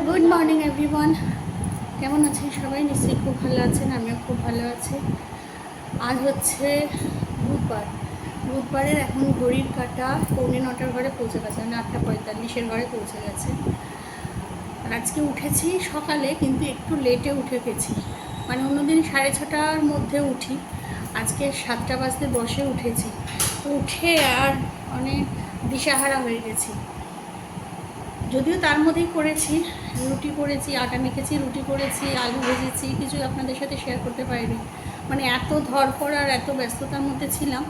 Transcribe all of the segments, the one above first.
Good morning everyone, কেমন আছেন সবাই? নিশ্চয়ই খুব ভালো আছেন, আমিও খুব ভালো আছি। আজ হচ্ছে বুধবারের এখন ঘড়ির কাঁটা 9:45 ঘরে পৌঁছে গেছে, মানে 8:45 ঘরে পৌঁছে গেছে। আর আজকে উঠেছি সকালে, কিন্তু একটু লেটে উঠে গেছি, মানে অন্যদিন 6:30টার মধ্যে উঠি, আজকে 7টা বাজতে বসে উঠেছি। উঠে আর অনেক দিশাহারা হয়ে গেছি। যদিও তার মধ্যেই করেছি, রুটি করেছি, আটা মেখেছি, রুটি করেছি, আলু ভেজেছি, কিছু আপনাদের সাথে শেয়ার করতে পারিনি। মানে এত ধরপড় আর এত ব্যস্ততার মধ্যে ছিলাম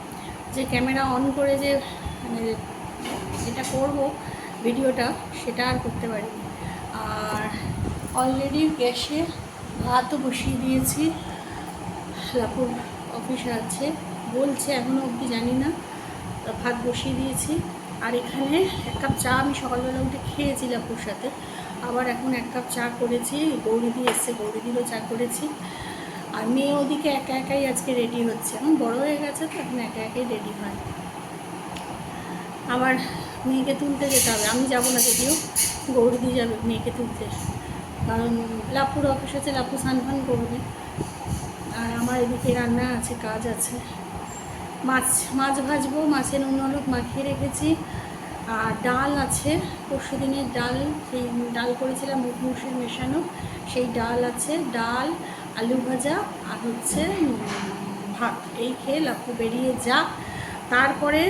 যে ক্যামেরা অন করে যে মানে যেটা করব ভিডিওটা, সেটা আর করতে পারিনি। আর অলরেডি গ্যাসে ভাতও বসিয়ে দিয়েছি, লাপুর অফিসে আছে বলছে, এখনও অবধি জানি না। ভাত বসিয়ে দিয়েছি। আর এখানে 1 কাপ চা আমি সকালবেলা উঠে খেয়েছি লাপুর সাথে, আবার এখন 1 কাপ চা করেছি। গৌরীদি এসছে, গৌরীদিরও চা করেছি। আর মেয়ে ওদিকে একা একাই আজকে রেডি হচ্ছে, এখন বড় হয়ে গেছে তো, এখন একা একাই রেডি হয়। আবার মেয়েকে তুলতে যেতে হবে, আমি যাব না, যদিও গৌরীদি যাবে মেয়েকে তুলতে, কারণ লাপুর অফিস আছে, লাপু স্নান ফান করবে। আর আমার এদিকে রান্না আছে, কাজ আছে। মাছ ভাজবো, মাছের নুন হলুদ মাখিয়ে রেখেছি। আর ডাল আছে, পরশু দিনের ডাল, সেই ডাল করেছিলাম মুগ মুসুর মেশানো, সেই ডাল আছে। ডাল, আলু ভাজা আর হচ্ছে ভাত, এই খেয়ে লাপু বেরিয়ে যাক, তারপরে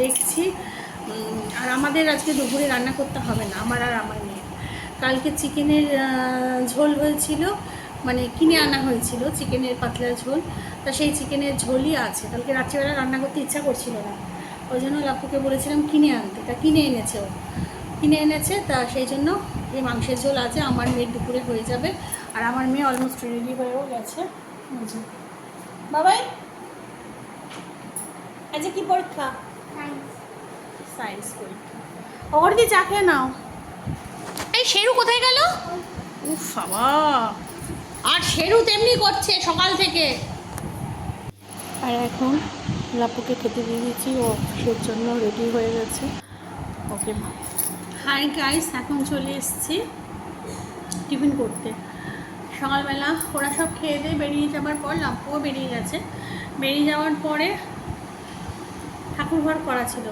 দেখছি। আর আমাদের আজকে দুপুরে রান্না করতে হবে না, আমার আর আমার মেয়ে। কালকে চিকেনের ঝোল হয়েছিল, মানে কিনে আনা হয়েছিল চিকেনের পাতলা ঝোল, তা সেই চিকেনের ঝোলই আছে। কালকে রাত্রিবেলা রান্না করতে ইচ্ছা করছিল না, ওই জন্য লাপুকে বলেছিলাম কিনে আনতে, তা কিনে এনেছে। তা সেই জন্য এই মাংসের ঝোল আছে, আমার মেয়ের দুপুরে হয়ে যাবে। আর আমার মেয়ে অলমোস্ট রেডি হয়েও গেছে। বাবাই আজকে কি পরীক্ষা? সায়েন্স পরীক্ষা। অগরদি চা খেয়ে নাও। এই শেরু কোথায় গেল? উফ বাবা, আর শেরু তেমনি করছে সকাল থেকে। আর এখন লাপুকে খেতে দিয়ে দিয়েছি, ও অফিসের জন্য রেডি হয়ে গেছে। ওকে, হাই গাইস, এখন চলে এসেছি টিফিন করতে। সকালবেলা ওরা সব খেয়ে দিয়ে বেরিয়ে যাবার পর লাপুও বেরিয়ে গেছে। বেরিয়ে যাওয়ার পরে ঠাকুরঘর করা ছিল,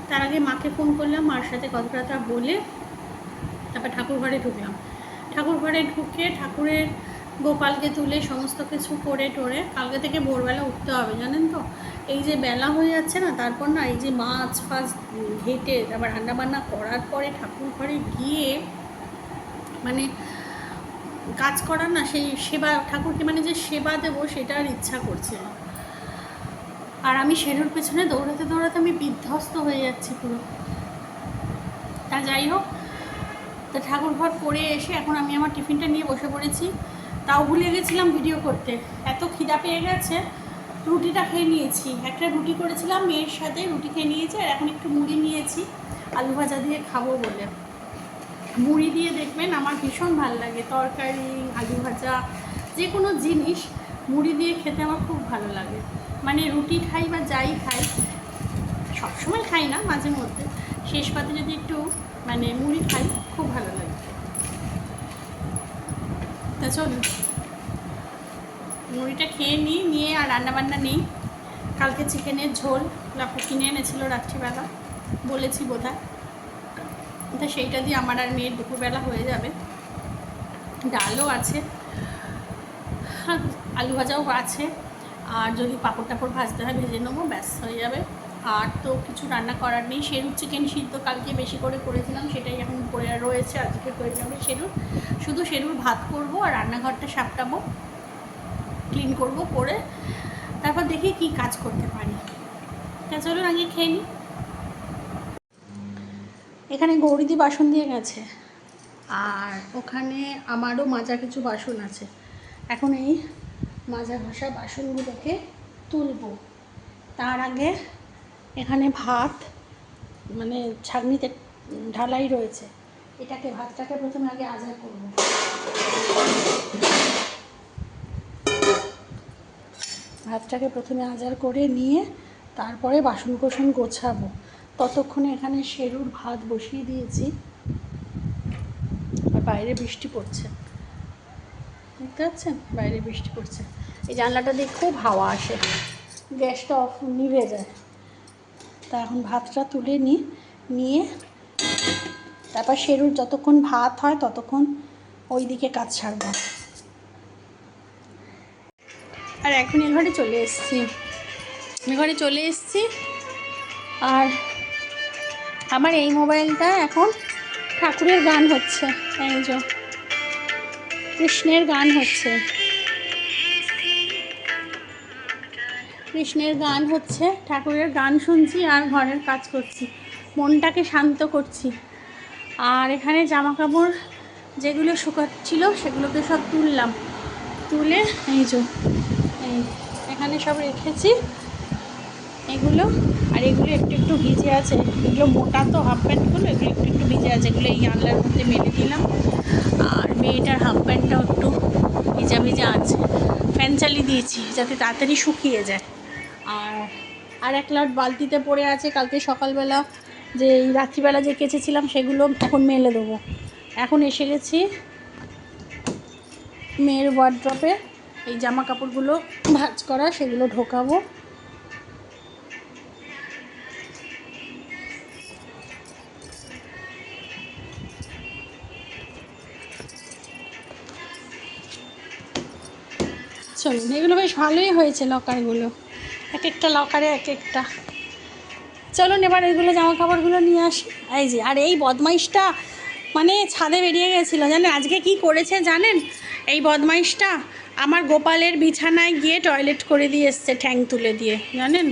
তার আগে মাকে ফোন করলাম, মার সাথে কথা বলে তারপর ঠাকুরঘরে ঢুকলাম। ঠাকুরঘরে ঢুকে ঠাকুরের গোপালকে তুলে সমস্ত কিছু করে টোরে কালকে থেকে ভোরবেলা উঠতে হবে, জানেন তো। এই যে বেলা হয়ে যাচ্ছে না, তারপর না এই যে মাছ ফাছ ঘেটে তারপর রান্নাবান্না করার পরে ঠাকুর ঘরে গিয়ে মানে কাজ করার না, সেই সেবা ঠাকুরকে মানে যে সেবা দেবো সেটা আর ইচ্ছা করছে না। আর আমি শেরুর পেছনে দৌড়াতে দৌড়াতে আমি বিধ্বস্ত হয়ে যাচ্ছি পুরো। তা যাই হোক, তো ঠাকুরঘর করে এসে এখন আমি আমার টিফিনটা নিয়ে বসে পড়েছি। তাও ভুলে গেছিলাম ভিডিও করতে, এত খিদা পেয়ে গেছে। রুটিটা খেয়ে নিয়েছি, একটা রুটি করেছিলাম মেয়ের সাথে, রুটি খেয়ে নিয়েছি। আর এখন একটু মুড়ি নিয়েছি আলু ভাজা দিয়ে খাবো বলে। মুড়ি দিয়ে দেখবেন আমার ভীষণ ভালো লাগে, তরকারি আলু ভাজা যে কোনো জিনিস মুড়ি দিয়ে খেতে আমার খুব ভালো লাগে। মানে রুটি খাই বা যাই খাই, সবসময় খাই না, মাঝে মধ্যে শেষ পাতে যদি একটু মানে মুড়ি খাই খুব ভালো লাগে। তা চলুন মুড়িটা খেয়ে নিয়ে আর রান্নাবান্না নেই। কালকে চিকেনের ঝোল লাপু কিনে এনেছিল রাত্রিবেলা, বলেছি বোধহয়, তা সেইটা দিয়ে আমার আর মেয়ের দুপুরবেলা হয়ে যাবে। ডালও আছে, আলু ভাজাও আছে, আর যদি পাঁপড় টাপড় ভাজতে হয় ভেজে নেবো, ব্যাস হয়ে যাবে। আর তো কিছু রান্না করার নেই। শেরুর চিকেন সিদ্ধ কালকে বেশি করে করেছিলাম, সেটাই এখন পড়ে রয়েছে, আজকে হয়ে যাবে শেরুর। শুধু শেরুর ভাত করব আর রান্নাঘরটা সাপটাবো, ক্লিন করব, করে তারপর দেখি কি কাজ করতে পারি। তা চলুন আগে খেয়ে নিই। এখানে গৌরীদি বাসন দিয়ে গেছে, আর ওখানে আমারও মাজা কিছু বাসন আছে। এখন এই মাজা ঘষা বাসনগুলোকে তুলব। তার আগে এখানে ভাত মানে ছাঁকনিতে ঢালাই রয়েছে, ভাতটাকে প্রথমে আগে আজার করব। ভাতটাকে প্রথমে আজার করে নিয়ে তারপরে বাসন কোসন গোছাবো। ততক্ষণে এখানে শেরুর ভাত বসিয়ে দিয়েছি, আর বাইরে বৃষ্টি পড়ছে, দেখতে পাচ্ছেন বাইরে বৃষ্টি পড়ছে। এই জানলাটা দিয়ে খুব হাওয়া আসে, গ্যাসটা অফ নিভে যায়। তা এখন ভাতটা তুলে নিয়ে তারপর শেরুর যতক্ষণ ভাত হয় ততক্ষণ ওই দিকে কাজ সারব। আর এখন এ ঘরে চলে এসেছি, আর আমার এই মোবাইলটা এখন ঠাকুরের গান হচ্ছে, এই যে কৃষ্ণের গান হচ্ছে, ঠাকুরের গান শুনছি আর ঘরের কাজ করছি, মনটাকে শান্ত করছি। আর এখানে জামা কাপড় যেগুলো শুকাচ্ছিল সেগুলোকে সব তুলে এই এখানে সব রেখেছি এগুলো। আর এগুলো একটু ভিজে আছে, এগুলো মোটা তো হাফ প্যান্টগুলো, এগুলো একটু ভিজে আছে, এগুলো এই জানলার মধ্যে মেলে দিলাম। আর মেয়েটার হাফ প্যান্টটাও একটু ভিজা আছে, ফ্যান চালিয়ে দিয়েছি যাতে তাড়াতাড়ি শুকিয়ে যায়। আর এক লট বালতিতে পড়ে আছে, কালকে সকালবেলা যে রাত্রিবেলা যে কেচেছিলাম সেগুলো এখন মেলে দেবো। এখন এসে গেছি মেয়ের ওয়ার্ড্রপে, এই জামা কাপড়গুলো ভাঁজ করা সেগুলো ঢোকাবো। চলুন, এগুলো বেশ ভালোই হয়েছে লকারগুলো, এক একটা লকারে এক একটা। চলুন এবার এগুলো জামা কাপড়গুলো নিয়ে আসি। এই যে, আর এই বদমাইশটা মানে ছাদে বেরিয়ে গেছিলো জানেন, আজকে কি করেছে জানেন? এই বদমাইশটা আমার গোপালের বিছানায় গিয়ে টয়লেট করে দিয়ে এসছে, ঠ্যাং তুলে দিয়ে, জানেন,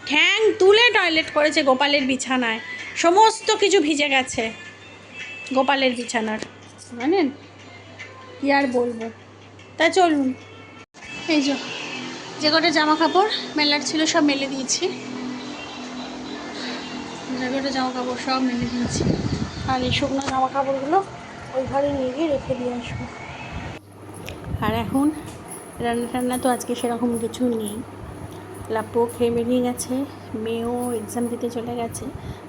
ঠ্যাং তুলে টয়লেট করেছে গোপালের বিছানায়, সমস্ত কিছু ভিজে গেছে গোপালের বিছানার, জানেন, কি আর বলবো। তা চলুন, এই যে কটা জামা কাপড় মেলার ছিল সব মেলে দিয়েছি, সব মেলে দিয়েছি। আর এই শুকনো জামা কাপড়গুলো ওই ঘরে নিয়ে গিয়ে রেখে দিয়ে আসবো। আর এখন রান্না তো আজকে সেরকম কিছু নেই, লাপ্পুও খেয়ে বেরিয়ে গেছে, মেয়েও এক্সাম দিতে চলে গেছে।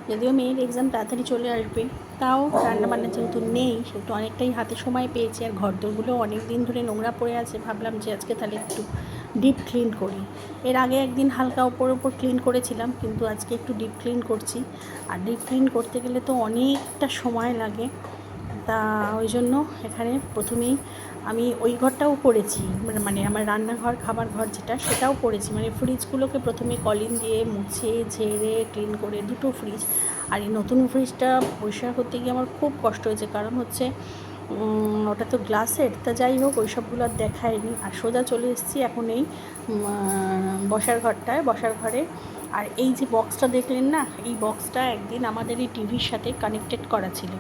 যদিও মেয়ের এক্সাম তাড়াতাড়ি চলে আসবে, তাও রান্নাবান্না যেহেতু নেই সেহেতু অনেকটাই হাতে সময় পেয়েছি। আর ঘরদোরগুলো অনেক দিন ধরে নোংরা পড়ে আছে, ভাবলাম যে আজকে তাহলে একটু ডিপ ক্লিন করি। এর আগে একদিন হালকা ওপর ক্লিন করেছিলাম, কিন্তু আজকে একটু ডিপ ক্লিন করছি। আর ডিপ ক্লিন করতে গেলে তো অনেকটা সময় লাগে, তা ওই জন্য এখানে প্রথমেই আমি ওই ঘরটাও করেছি, মানে আমার রান্নাঘর খাবার ঘর যেটা সেটাও করেছি। মানে ফ্রিজগুলোকে প্রথমে কলিন দিয়ে মুছে ঝেড়ে ক্লিন করে, দুটো ফ্রিজ। আর এই নতুন ফ্রিজটা পরিষ্কার করতে গিয়ে আমার খুব কষ্ট হয়েছে, কারণ হচ্ছে ওটা তো গ্লাসের। তা যাই হোক, ওই সবগুলো আর দেখায়নি। আর সোজা চলে এসেছি এখন এই বসার ঘরে। আর এই যে বক্সটা দেখলেন না, এই বক্সটা একদিন আমাদের এই টিভির সাথে কানেক্টেড করা ছিল,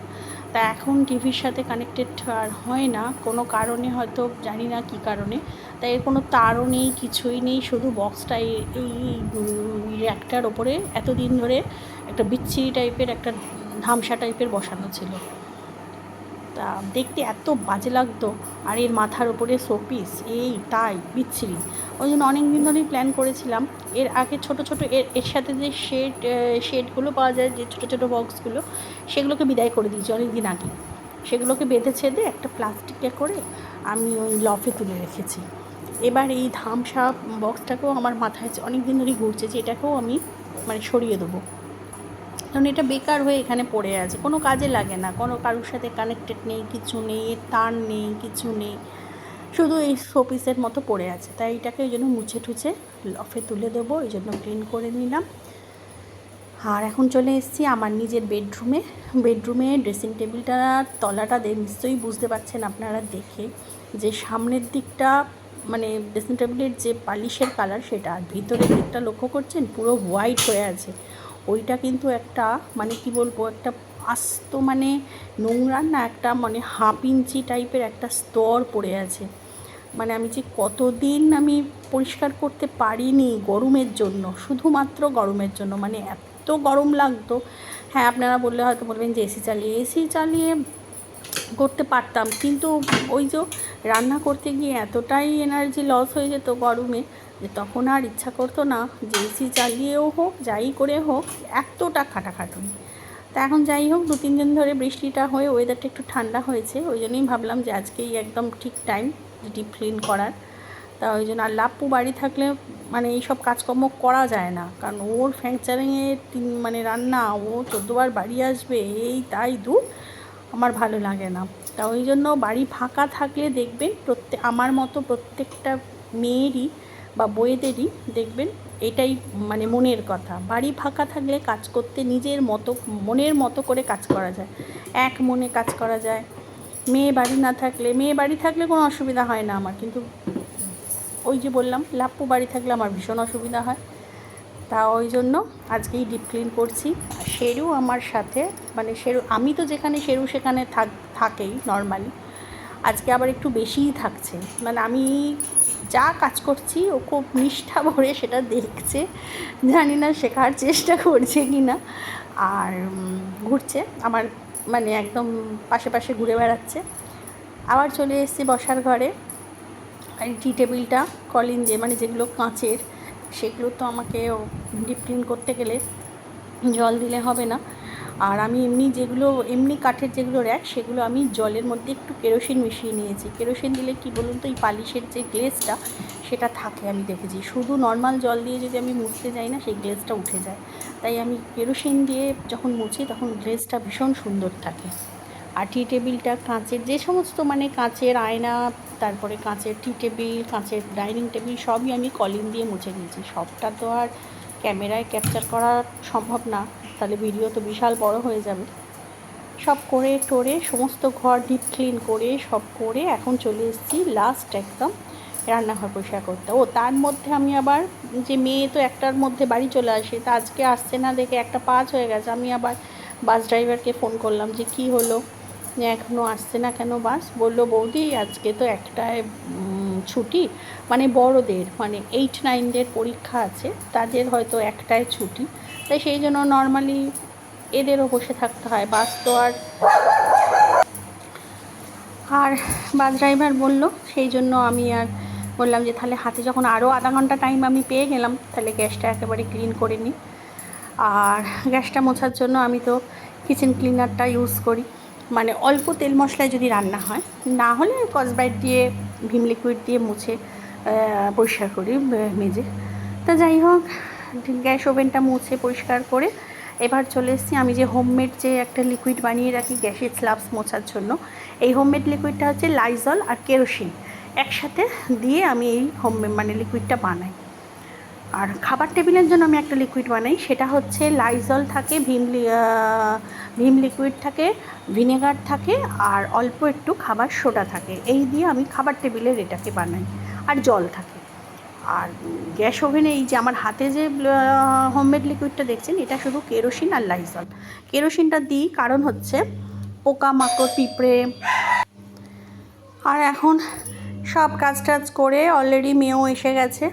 তা এখন টিভির সাথে কানেক্টেড আর হয় না কোনো কারণে, হয়তো জানি না কী কারণে। তাই এর কোনো তারও নেই, কিছুই নেই, শুধু বক্সটা এই র্যাকটার ওপরে এতদিন ধরে একটা বিচ্ছিরি টাইপের, একটা ধামসা টাইপের বসানো ছিল। তা দেখতে এত বাজে লাগতো, আর এর মাথার ওপরে শোপিস, এই তাই বিচ্ছিরি। ওই জন্য অনেক দিন ধরেই প্ল্যান করেছিলাম এর আগে ছোটো এর সাথে যে শেডগুলো পাওয়া যায়, যে ছোটো বক্সগুলো, সেগুলোকে বিদায় করে দিয়েছি অনেক দিন আগে। সেগুলোকে বেঁধে ছেদে একটা প্লাস্টিকে করে আমি ওই লফে তুলে রেখেছি। এবার এই ধামসা বক্সটাকেও আমার মাথায় অনেক দিন ধরেই ঘুরছে যে এটাকেও আমি মানে সরিয়ে দেবো, কারণ এটা বেকার হয়ে এখানে পড়ে আছে, কোনো কাজে লাগে না, কোনো কারোর সাথে কানেক্টেড নেই, কিছু নেই, এর তার নেই, কিছু নেই, শুধু এই শোপিসের মতো পড়ে আছে। তাই এটাকে ওই জন্য মুছে টুছে লফে তুলে দেবো, ওই জন্য ক্লিন করে নিলাম। আর এখন চলে এসেছি আমার নিজের বেডরুমে ড্রেসিং টেবিলটার তলাটা নিশ্চয়ই বুঝতে পারছেন আপনারা দেখে, যে সামনের দিকটা মানে ড্রেসিং টেবিলের যে পালিশের কালার সেটা, আর ভিতরের দিকটা লক্ষ্য করছেন পুরো হোয়াইট হয়ে আছে। ওইটা কিন্তু একটা মানে কি বলবো, একটা আস্ত মানে নোংরার না, একটা মানে হাফ ইঞ্চি টাইপের একটা স্তর পড়ে আছে। মানে আমি যে কতদিন আমি পরিষ্কার করতে পারিনি গরমের জন্য, শুধুমাত্র গরমের জন্য, মানে এত গরম লাগতো। হ্যাঁ, আপনারা বললে হয়তো বলবেন যে এসি চালিয়ে করতে পারতাম, কিন্তু ওই যে রান্না করতে গিয়ে এতটাই এনার্জি লস হয়ে যেত গরমে, যে তখন আর ইচ্ছা করতো না যে এসি চালিয়েও হোক যাই করে হোক এতটা খাটাখাটুনি। তা এখন যাই হোক, 2-3 দিন ধরে বৃষ্টিটা হয়ে ওয়েদারটা একটু ঠান্ডা হয়েছে, ওই জন্যই ভাবলাম যে আজকেই একদম ঠিক টাইম ডিপ ক্লিন করার। তা ওই জন্য। আর লাপ্পু বাড়ি থাকলে মানে এইসব কাজকর্ম করা যায় না, কারণ ওর ফ্যাংচারিংয়ে মানে রান্না, ও 14 বার বাড়ি আসবে, এই তাই দূর, আমার ভালো লাগে না। তা ওই জন্য বাড়ি ফাঁকা থাকলে দেখবেন আমার মতো প্রত্যেকটা মেয়েরই বা বউয়েদেরই দেখবেন এটাই মানে মনের কথা, বাড়ি ফাঁকা থাকলে কাজ করতে নিজের মতো মনের মতো করে কাজ করা যায়, এক মনে কাজ করা যায়। মেয়ে বাড়ি থাকলে কোনো অসুবিধা হয় না আমার, কিন্তু ওই যে বললাম লাপ্পু বাড়ি থাকলে আমার ভীষণ অসুবিধা হয়। তা ওই জন্য আজকেই ডিপ ক্লিন করছি। আর শেরু আমার সাথে, মানে শেরু, আমি তো যেখানে শেরু সেখানে থাকেই নর্মালি, আজকে আবার একটু বেশিই থাকছে, মানে আমি যা কাজ করছি ও খুব নিষ্ঠা ভরে সেটা দেখছে, জানি না শেখার চেষ্টা করছে কি না। আর ঘুরছে আমার, মানে একদম পাশে পাশে ঘুরে বেড়াচ্ছে। আবার চলে এসেছি বসার ঘরে। আর টি টেবিলটা কলিন দিয়ে, মানে যেগুলো কাঁচের, সেগুলো তো আমাকে ডিপ ক্লিন করতে গেলে জল দিলে হবে না। আর আমি এমনি কাঠের যেগুলো র্যাক, সেগুলো আমি জলের মধ্যে একটু কেরোসিন মিশিয়ে নিয়েছি। কেরোসিন দিলে কি বলুন তো, এই পালিশের যে গ্লেজটা সেটা থাকে, আমি দেখেছি। শুধু নর্মাল জল দিয়ে যদি আমি মুছতে যাই না, সেই গ্লেজটা উঠে যায়। তাই আমি কেরোসিন দিয়ে যখন মুছি তখন গ্লেজটা ভীষণ সুন্দর থাকে। আর টি টেবিলটা কাঁচের, যে সমস্ত মানে কাঁচের আয়না, তারপরে কাঁচের টি টেবিল, কাঁচের ডাইনিং টেবিল, সবই আমি কলিন দিয়ে মুছে নিয়েছি। সবটা তো আর ক্যামেরায় ক্যাপচার করা সম্ভব না, তাহলে ভিডিও তো বিশাল বড় হয়ে যাবে। সব করে টোরে সমস্ত ঘর ডিপ ক্লিন করে সব করে এখন চলে এসেছি লাস্ট একদম রান্নাঘর পরিষ্কার করতে। তার মধ্যে আমি আবার, যে মেয়ে তো 1টার মধ্যে বাড়ি চলে আসে, তা আজকে আসছে না দেখে 1:05 হয়ে গেছে। আমি আবার বাস ড্রাইভারকে ফোন করলাম যে কী হলো, এখনও আসছে না কেন বাস? বললো বৌদি আজকে তো 1টায় ছুটি, মানে বড়দের, মানে 8-9দের পরীক্ষা আছে, তাদের হয়তো 1টায় ছুটি, তাই সেই জন্য নর্মালি এদেরও বসে থাকতে হয়, বাস তো আর বাস ড্রাইভার বললো, সেই জন্য আমি আর বললাম যে তাহলে হাতে যখন আরও আধা ঘন্টা টাইম আমি পেয়ে গেলাম, তাহলে গ্যাসটা একেবারে ক্লিন করে নিই। আর গ্যাসটা মোছার জন্য আমি তো কিচেন ক্লিনারটা ইউজ করি, মানে অল্প তেল মশলায় যদি রান্না হয়, না হলে স্কচব্রাইট দিয়ে ভিম লিকুইড দিয়ে মুছে পরিষ্কার করি মেজে। তা যাই হোক, গ্যাস ওভেনটা মুছে পরিষ্কার করে এবার চলে এসেছি। আমি যে হোমমেড যে একটা লিকুইড বানিয়ে রাখি গ্যাসের স্ল্যাবস মোছার জন্য, এই হোমমেড লিকুইডটা হচ্ছে লাইজল আর কেরোসিন একসাথে দিয়ে আমি এই মানে লিকুইডটা বানাই। আর খাবার টেবিলের জন্য আমি একটা লিকুইড বানাই, সেটা হচ্ছে লাইজল থাকে, ভিম লিকুইড থাকে, ভিনেগার থাকে, আর অল্প একটু খাবার সোডা থাকে, এই দিয়ে আমি খাবার টেবিলের এটাকে বানাই, আর জল থাকে। আর গ্যাস ওভেনে এই যে আমার হাতে যে হোমমেড লিকুইডটা দেখছেন, এটা শুধু কেরোসিন আর লাইজল। কেরোসিনটা দিই কারণ হচ্ছে পোকামাকড়, পিঁপড়ে। আর এখন সব কাজ টাজ করে অলরেডি মেয়ে এসে গেছে।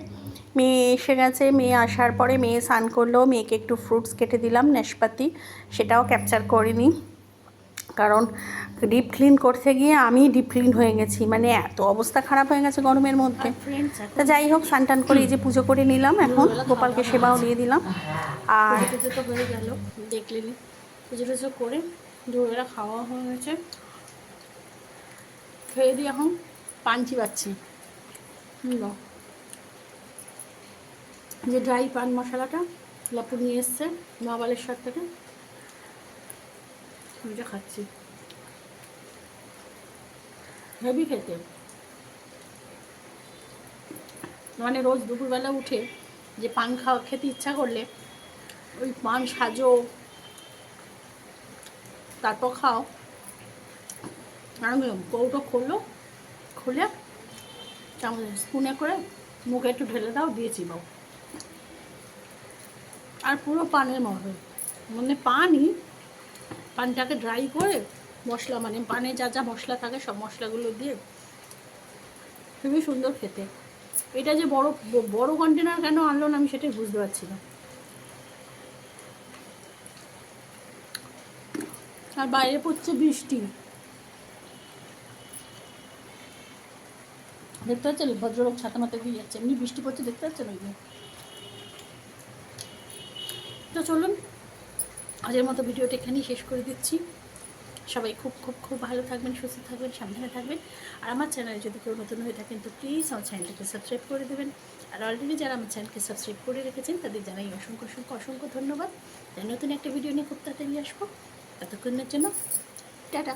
মেয়ে আসার পরে মেয়ে স্নান করলো, মেয়েকে একটু ফ্রুটস কেটে দিলাম, নাশপাতি, সেটাও ক্যাপচার করিনি, কারণ ডিপ ক্লিন করতে গিয়ে আমি ডিপ ক্লিন হয়ে গেছি, মানে এত অবস্থা খারাপ হয়ে গেছে গরমের মধ্যে। তা যাই হোক, স্নান টান করে এই যে পুজো করে নিলাম, এখন গোপালকে সেবাও দিয়ে দিলাম। আর পুজো তো হয়ে গেল, দেখলেনি, পুজো টুজো করে দুপুরবেলা খাওয়া হয়ে গেছে, খেয়ে দিয়ে এখন পাঞ্চি পাচ্ছি। যে ড্রাই পান মশলাটা লাপু নিয়ে এসছে মহাবালেশ্বর থেকে, ওইটা খাচ্ছি, হেভি খেতে। মানে রোজ দুপুরবেলা উঠে যে পান খেতে ইচ্ছা করলে ওই পান সাজো, তারপর খাও। আর কৌটো খুলে স্পুনে করে মুখে একটু ঢেলে দাও, দিয়ে চিবাও, আর পুরো পানের মতো, মানে পানটাকে ড্রাই করে মশলা, মানে পানে যা যা মশলা থাকে সব মশলাগুলো দিয়ে খুবই সুন্দর খেতে। এটা যে বড় কন্টেনার কেন আনলো না আমি সেটাই বুঝতে পারছি না। আর বাইরে পড়ছে বৃষ্টি, দেখতে পাচ্ছেন ভদ্রলোক ছাতা মাথা দিয়ে যাচ্ছে, এমনি বৃষ্টি পড়ছে দেখতে পাচ্ছেন ওই। তো চলুন আজের মতো ভিডিওটা এখানেই শেষ করে দিচ্ছি। সবাই খুব খুব খুব ভালো থাকবেন, সুস্থ থাকবেন, সাবধানে থাকবেন। আর আমার চ্যানেলে যদি কেউ নতুন হয়ে থাকেন তো প্লিজ আমার চ্যানেলটাকে সাবস্ক্রাইব করে দেবেন। আর অলরেডি যারা আমার চ্যানেলকে সাবস্ক্রাইব করে রেখেছেন তাদের জানাই অসংখ্য অসংখ্য অসংখ্য ধন্যবাদ। তাই নতুন একটা ভিডিও নিয়ে খুব তাড়াতাড়ি আসবো। ততক্ষণের জন্য টাটা।